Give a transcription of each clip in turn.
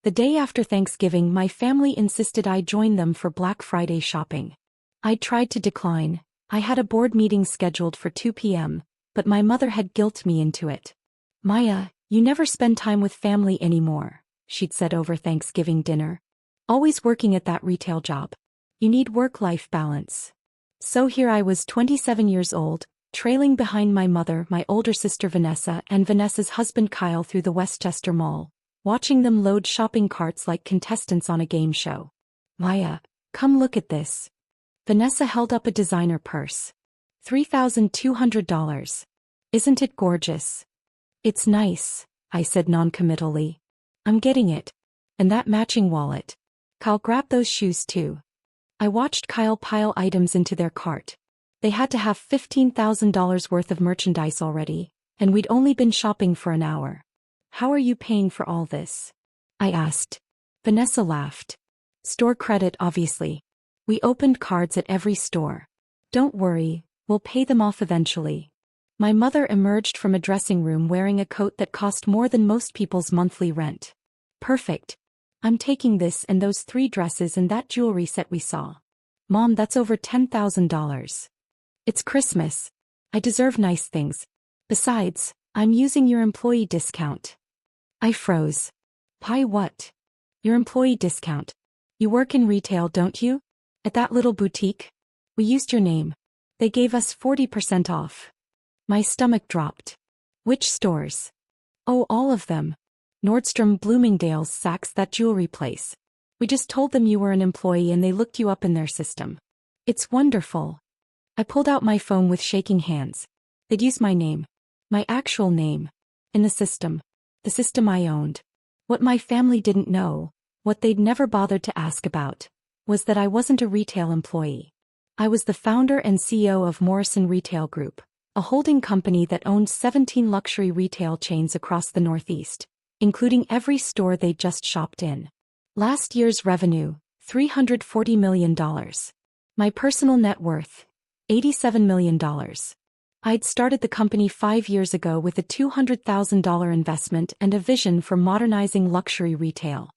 The day after Thanksgiving, my family insisted I join them for Black Friday shopping. I tried to decline. I had a board meeting scheduled for 2 p.m., but my mother had guilted me into it. "Maya, you never spend time with family anymore," she'd said over Thanksgiving dinner. "Always working at that retail job. You need work-life balance." So here I was, 27 years old, trailing behind my mother, my older sister Vanessa, and Vanessa's husband Kyle through the Westchester Mall, watching them load shopping carts like contestants on a game show. "Maya, come look at this." Vanessa held up a designer purse. $3,200. "Isn't it gorgeous?" "It's nice," I said noncommittally. "I'm getting it. And that matching wallet. Kyle, grab those shoes too." I watched Kyle pile items into their cart. They had to have $15,000 worth of merchandise already, and we'd only been shopping for an hour. "How are you paying for all this?" I asked. Vanessa laughed. "Store credit, obviously. We opened cards at every store. Don't worry, we'll pay them off eventually." My mother emerged from a dressing room wearing a coat that cost more than most people's monthly rent. "Perfect. I'm taking this and those 3 dresses and that jewelry set we saw. Mom, that's over $10,000. It's Christmas. I deserve nice things. Besides, I'm using your employee discount." I froze. "Pie what? Your employee discount? You work in retail, don't you? At that little boutique? We used your name. They gave us 40% off." My stomach dropped. "Which stores?" "Oh, all of them. Nordstrom, Bloomingdale's, Saks, that jewelry place. We just told them you were an employee and they looked you up in their system." "It's wonderful." I pulled out my phone with shaking hands. They'd used my name. My actual name. In the system. The system I owned. What my family didn't know, what they'd never bothered to ask about, was that I wasn't a retail employee. I was the founder and CEO of Morrison Retail Group, a holding company that owned 17 luxury retail chains across the Northeast, including every store they'd just shopped in. Last year's revenue, $340 million. My personal net worth, $87 million. I'd started the company 5 years ago with a $200,000 investment and a vision for modernizing luxury retail.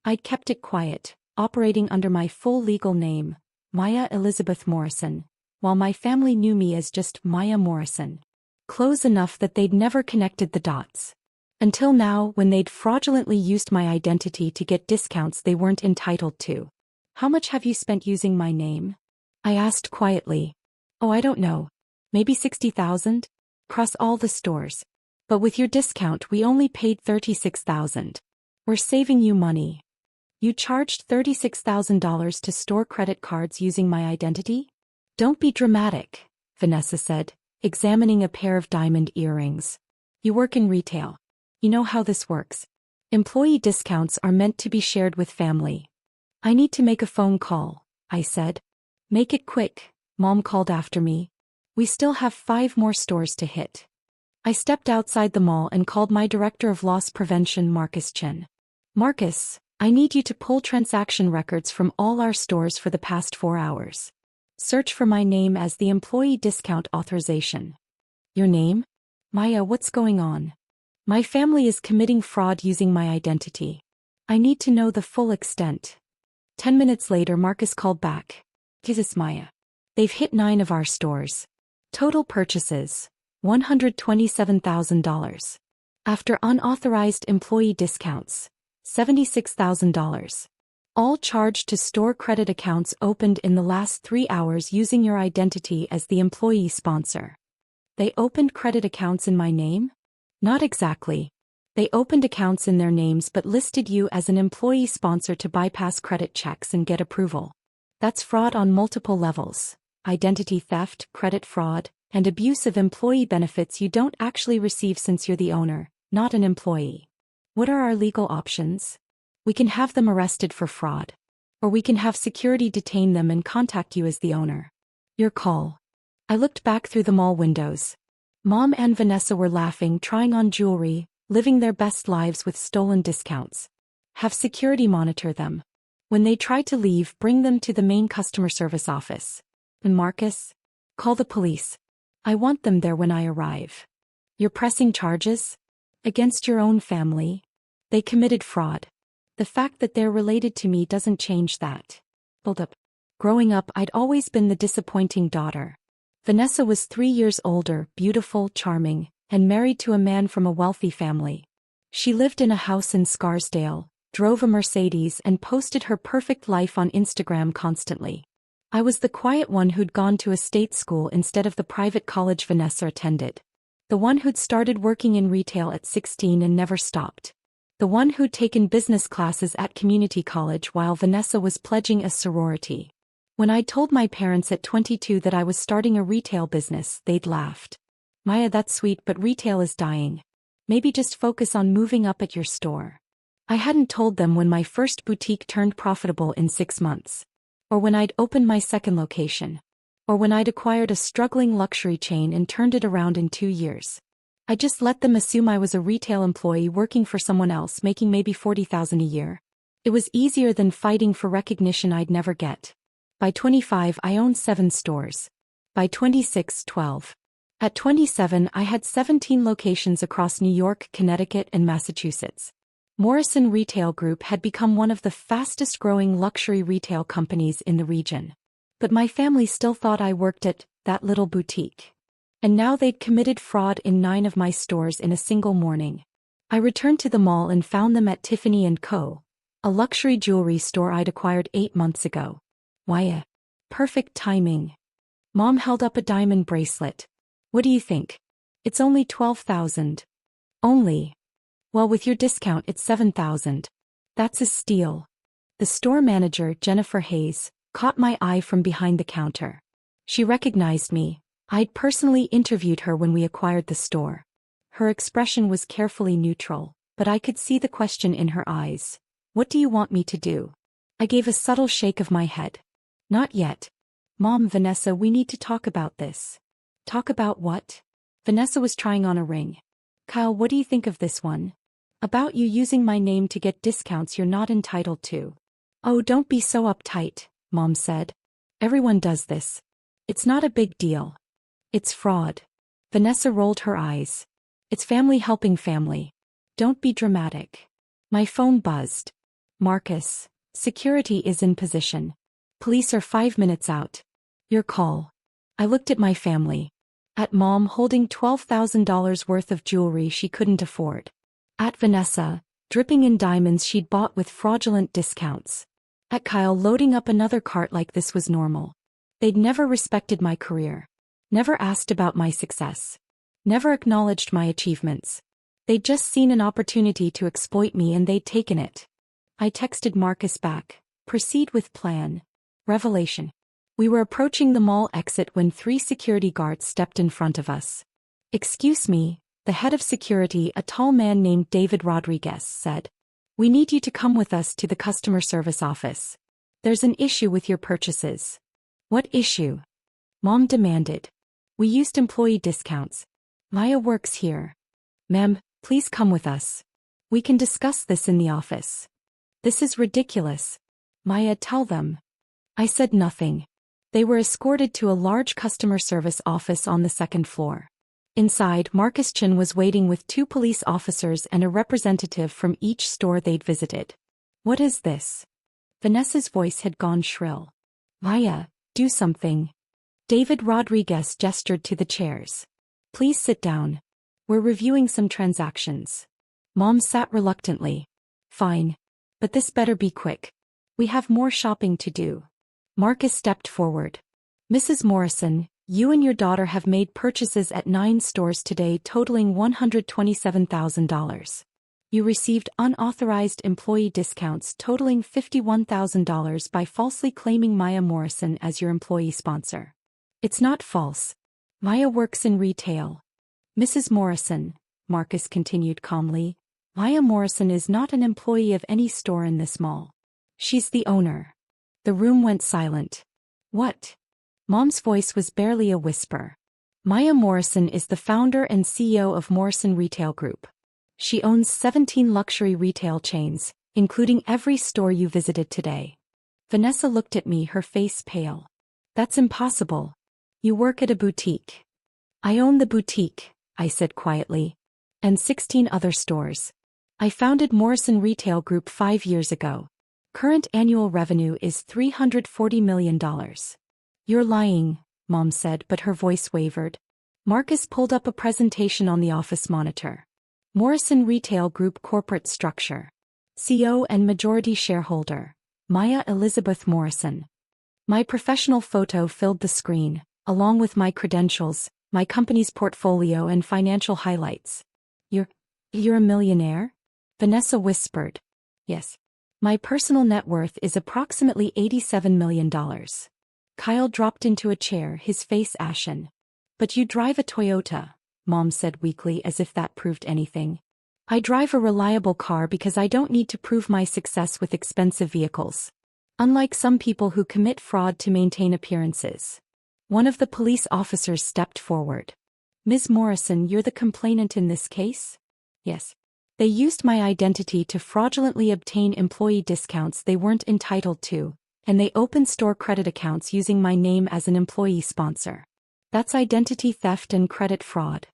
I'd kept it quiet, operating under my full legal name, Maya Elizabeth Morrison, while my family knew me as just Maya Morrison. Close enough that they'd never connected the dots. Until now, when they'd fraudulently used my identity to get discounts they weren't entitled to. "How much have you spent using my name?" I asked quietly. "Oh, I don't know. Maybe 60,000? Across all the stores. But with your discount we only paid 36,000. We're saving you money." "You charged $36,000 to store credit cards using my identity?" "Don't be dramatic," Vanessa said, examining a pair of diamond earrings. "You work in retail. You know how this works. Employee discounts are meant to be shared with family." "I need to make a phone call," I said. "Make it quick," Mom called after me. "We still have 5 more stores to hit." I stepped outside the mall and called my director of loss prevention, Marcus Chen. "Marcus, I need you to pull transaction records from all our stores for the past 4 hours. Search for my name as the employee discount authorization." "Your name? Maya, what's going on?" "My family is committing fraud using my identity. I need to know the full extent." 10 minutes later Marcus called back. "This is Maya. They've hit 9 of our stores. Total purchases, $127,000. After unauthorized employee discounts, $76,000. All charged to store credit accounts opened in the last 3 hours using your identity as the employee sponsor." "They opened credit accounts in my name?" "Not exactly. They opened accounts in their names but listed you as an employee sponsor to bypass credit checks and get approval. That's fraud on multiple levels: identity theft, credit fraud, and abuse of employee benefits you don't actually receive since you're the owner, not an employee." "What are our legal options?" "We can have them arrested for fraud. Or we can have security detain them and contact you as the owner." "Your call." I looked back through the mall windows. Mom and Vanessa were laughing, trying on jewelry, living their best lives with stolen discounts. "Have security monitor them. When they try to leave, bring them to the main customer service office. And Marcus? Call the police. I want them there when I arrive." "You're pressing charges? Against your own family?" "They committed fraud. The fact that they're related to me doesn't change that. Hold up. Growing up, I'd always been the disappointing daughter. Vanessa was 3 years older, beautiful, charming, and married to a man from a wealthy family. She lived in a house in Scarsdale, drove a Mercedes, and posted her perfect life on Instagram constantly. I was the quiet one who'd gone to a state school instead of the private college Vanessa attended. The one who'd started working in retail at 16 and never stopped. The one who'd taken business classes at community college while Vanessa was pledging a sorority. When I told my parents at 22 that I was starting a retail business, they'd laughed. Maya, that's sweet, but retail is dying. Maybe just focus on moving up at your store. I hadn't told them when my first boutique turned profitable in 6 months. Or when I'd opened my second location. Or when I'd acquired a struggling luxury chain and turned it around in 2 years. I just let them assume I was a retail employee working for someone else making maybe $40,000 a year. It was easier than fighting for recognition I'd never get. By 25, I owned 7 stores. By 26, 12. At 27, I had 17 locations across New York, Connecticut, and Massachusetts. Morrison Retail Group had become one of the fastest-growing luxury retail companies in the region. But my family still thought I worked at that little boutique. And now they'd committed fraud in 9 of my stores in a single morning. I returned to the mall and found them at Tiffany & Co., a luxury jewelry store I'd acquired 8 months ago. Why? Perfect timing. Mom held up a diamond bracelet. What do you think? It's only $12,000. Only. Well, with your discount it's $7,000. That's a steal. The store manager, Jennifer Hayes, caught my eye from behind the counter. She recognized me. I'd personally interviewed her when we acquired the store. Her expression was carefully neutral, but I could see the question in her eyes. What do you want me to do? I gave a subtle shake of my head. Not yet. Mom, Vanessa, we need to talk about this. Talk about what? Vanessa was trying on a ring. Kyle, what do you think of this one? About you using my name to get discounts you're not entitled to. Oh, don't be so uptight, Mom said. Everyone does this. It's not a big deal. It's fraud. Vanessa rolled her eyes. It's family helping family. Don't be dramatic. My phone buzzed. Marcus, security is in position. Police are 5 minutes out. Your call. I looked at my family. At Mom holding $12,000 worth of jewelry she couldn't afford. At Vanessa, dripping in diamonds she'd bought with fraudulent discounts. At Kyle loading up another cart like this was normal. They'd never respected my career. Never asked about my success. Never acknowledged my achievements. They'd just seen an opportunity to exploit me and they'd taken it. I texted Marcus back. Proceed with plan. Revelation. We were approaching the mall exit when 3 security guards stepped in front of us. Excuse me, the head of security, a tall man named David Rodriguez, said. We need you to come with us to the customer service office. There's an issue with your purchases. What issue? Mom demanded. We used employee discounts. Maya works here. Ma'am, please come with us. We can discuss this in the office. This is ridiculous. Maya, tell them. I said nothing. They were escorted to a large customer service office on the 2nd floor. Inside, Marcus Chin was waiting with 2 police officers and a representative from each store they'd visited. What is this? Vanessa's voice had gone shrill. Maya, do something. David Rodriguez gestured to the chairs. Please sit down. We're reviewing some transactions. Mom sat reluctantly. Fine. But this better be quick. We have more shopping to do. Marcus stepped forward. Mrs. Morrison, you and your daughter have made purchases at 9 stores today totaling $127,000. You received unauthorized employee discounts totaling $51,000 by falsely claiming Maya Morrison as your employee sponsor. It's not false. Maya works in retail. Mrs. Morrison, Marcus continued calmly, Maya Morrison is not an employee of any store in this mall. She's the owner. The room went silent. What? Mom's voice was barely a whisper. Maya Morrison is the founder and CEO of Morrison Retail Group. She owns 17 luxury retail chains, including every store you visited today. Vanessa looked at me, her face pale. That's impossible. You work at a boutique. I own the boutique, I said quietly. And 16 other stores. I founded Morrison Retail Group 5 years ago. Current annual revenue is $340 million. You're lying, Mom said, but her voice wavered. Marcus pulled up a presentation on the office monitor. Morrison Retail Group corporate structure. CEO and majority shareholder, Maya Elizabeth Morrison. My professional photo filled the screen, along with my credentials, my company's portfolio and financial highlights. You're a millionaire? Vanessa whispered. Yes. My personal net worth is approximately $87 million. Kyle dropped into a chair, his face ashen. But you drive a Toyota, Mom said weakly, as if that proved anything. I drive a reliable car because I don't need to prove my success with expensive vehicles. Unlike some people who commit fraud to maintain appearances. One of the police officers stepped forward. Ms. Morrison, you're the complainant in this case? Yes. They used my identity to fraudulently obtain employee discounts they weren't entitled to, and they opened store credit accounts using my name as an employee sponsor. That's identity theft and credit fraud.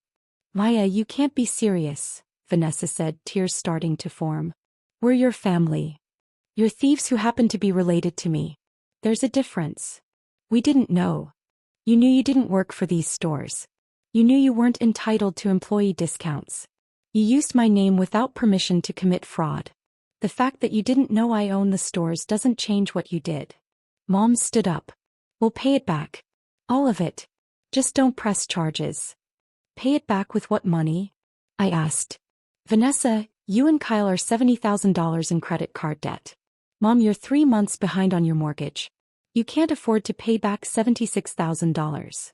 Maya, you can't be serious, Vanessa said, tears starting to form. We're your family. You're thieves who happen to be related to me. There's a difference. We didn't know. You knew you didn't work for these stores. You knew you weren't entitled to employee discounts. You used my name without permission to commit fraud. The fact that you didn't know I own the stores doesn't change what you did. Mom stood up. We'll pay it back. All of it. Just don't press charges. Pay it back with what money? I asked. Vanessa, you and Kyle are $70,000 in credit card debt. Mom, you're 3 months behind on your mortgage. You can't afford to pay back $76,000.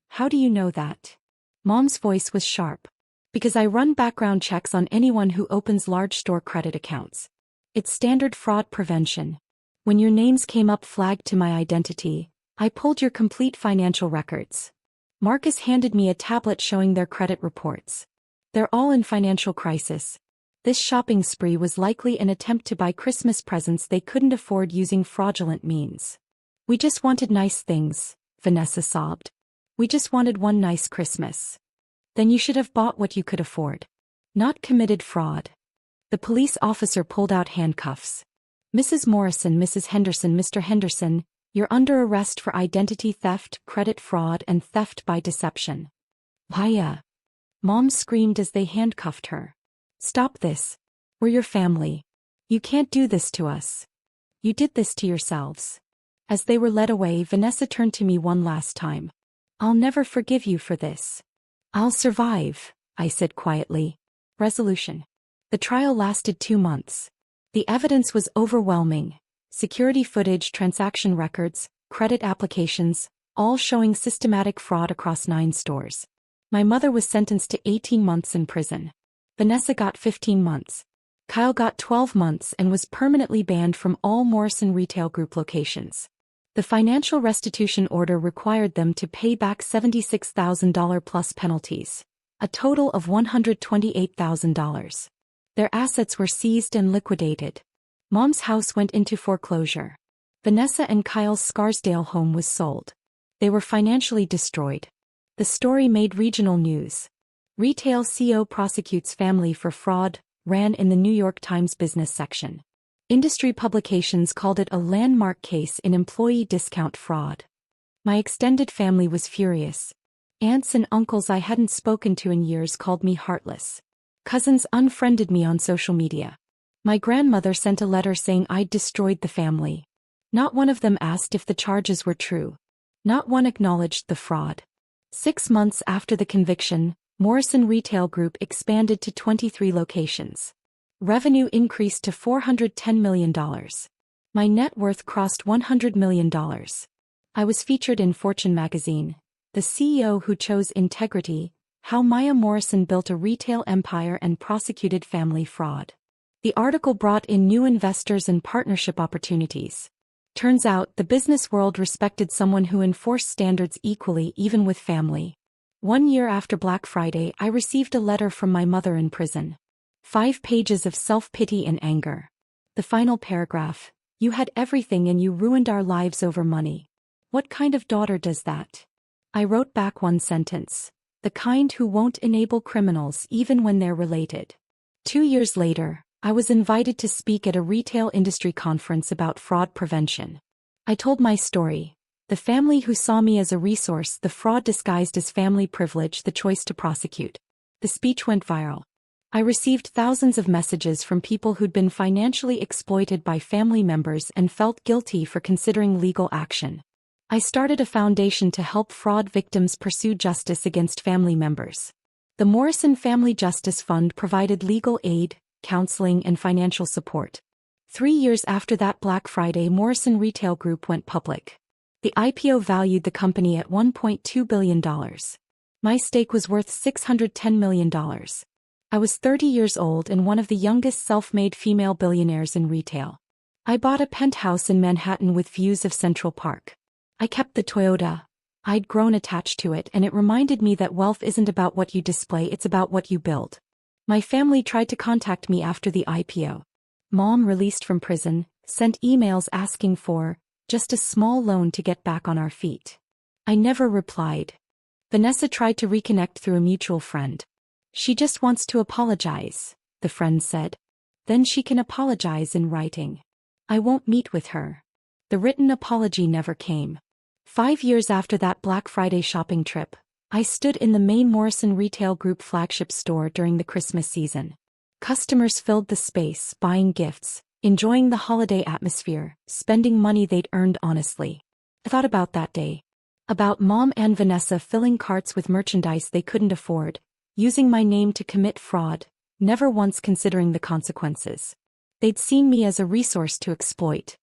How do you know that? Mom's voice was sharp. Because I run background checks on anyone who opens large store credit accounts. It's standard fraud prevention. When your names came up flagged to my identity, I pulled your complete financial records. Marcus handed me a tablet showing their credit reports. They're all in financial crisis. This shopping spree was likely an attempt to buy Christmas presents they couldn't afford using fraudulent means. We just wanted nice things, Vanessa sobbed. We just wanted one nice Christmas. Then you should have bought what you could afford. Not committed fraud. The police officer pulled out handcuffs. Mrs. Morrison, Mrs. Henderson, Mr. Henderson, you're under arrest for identity theft, credit fraud, and theft by deception. Maya. Mom screamed as they handcuffed her. Stop this. We're your family. You can't do this to us. You did this to yourselves. As they were led away, Vanessa turned to me one last time. I'll never forgive you for this. I'll survive, I said quietly. Resolution. The trial lasted 2 months. The evidence was overwhelming. Security footage, transaction records, credit applications, all showing systematic fraud across 9 stores. My mother was sentenced to 18 months in prison. Vanessa got 15 months. Kyle got 12 months and was permanently banned from all Morrison Retail Group locations. The financial restitution order required them to pay back $76,000 plus penalties, a total of $128,000. Their assets were seized and liquidated. Mom's house went into foreclosure. Vanessa and Kyle's Scarsdale home was sold. They were financially destroyed. The story made regional news. Retail CEO prosecutes family for fraud, ran in the New York Times business section. Industry publications called it a landmark case in employee discount fraud. My extended family was furious. Aunts and uncles I hadn't spoken to in years called me heartless. Cousins unfriended me on social media. My grandmother sent a letter saying I'd destroyed the family. Not one of them asked if the charges were true. Not one acknowledged the fraud. 6 months after the conviction, Morrison Retail Group expanded to 23 locations. Revenue increased to $410 million. My net worth crossed $100 million. I was featured in Fortune magazine, The CEO Who Chose Integrity, How Maya Morrison Built a Retail Empire and Prosecuted Family Fraud. The article brought in new investors and partnership opportunities. Turns out, the business world respected someone who enforced standards equally even with family. 1 year after Black Friday, I received a letter from my mother in prison. 5 pages of self-pity and anger. The final paragraph, "You had everything and you ruined our lives over money. What kind of daughter does that?" I wrote back one sentence. The kind who won't enable criminals even when they're related. 2 years later, I was invited to speak at a retail industry conference about fraud prevention. I told my story. The family who saw me as a resource, the fraud disguised as family privilege, the choice to prosecute. The speech went viral. I received thousands of messages from people who'd been financially exploited by family members and felt guilty for considering legal action. I started a foundation to help fraud victims pursue justice against family members. The Morrison Family Justice Fund provided legal aid, counseling, and financial support. 3 years after that Black Friday, Morrison Retail Group went public. The IPO valued the company at $1.2 billion. My stake was worth $610 million. I was 30 years old and one of the youngest self-made female billionaires in retail. I bought a penthouse in Manhattan with views of Central Park. I kept the Toyota. I'd grown attached to it, and it reminded me that wealth isn't about what you display, it's about what you build. My family tried to contact me after the IPO. Mom, released from prison, sent emails asking for just a small loan to get back on our feet. I never replied. Vanessa tried to reconnect through a mutual friend. She just wants to apologize, the friend said. Then she can apologize in writing. I won't meet with her. The written apology never came. 5 years after that Black Friday shopping trip, I stood in the main Morrison Retail Group flagship store during the Christmas season. Customers filled the space, buying gifts, enjoying the holiday atmosphere, spending money they'd earned honestly. I thought about that day. About Mom and Vanessa filling carts with merchandise they couldn't afford, using my name to commit fraud, never once considering the consequences. They'd seen me as a resource to exploit.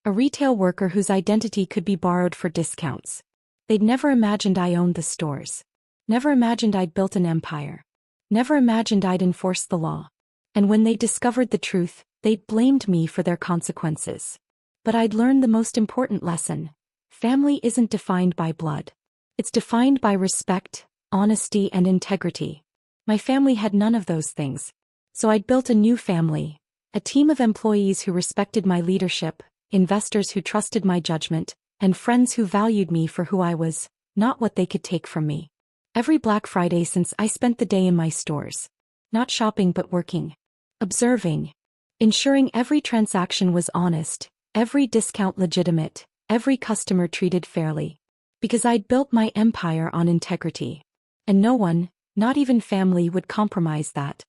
A retail worker whose identity could be borrowed for discounts. They'd never imagined I owned the stores. Never imagined I'd built an empire. Never imagined I'd enforced the law. And when they discovered the truth, they'd blamed me for their consequences. But I'd learned the most important lesson. Family isn't defined by blood. It's defined by respect, honesty, and integrity. My family had none of those things. So I'd built a new family. A team of employees who respected my leadership, investors who trusted my judgment, and friends who valued me for who I was, not what they could take from me. Every Black Friday since, I spent the day in my stores. Not shopping but working. Observing. Ensuring every transaction was honest, every discount legitimate, every customer treated fairly. Because I'd built my empire on integrity. And no one, not even family, would compromise that.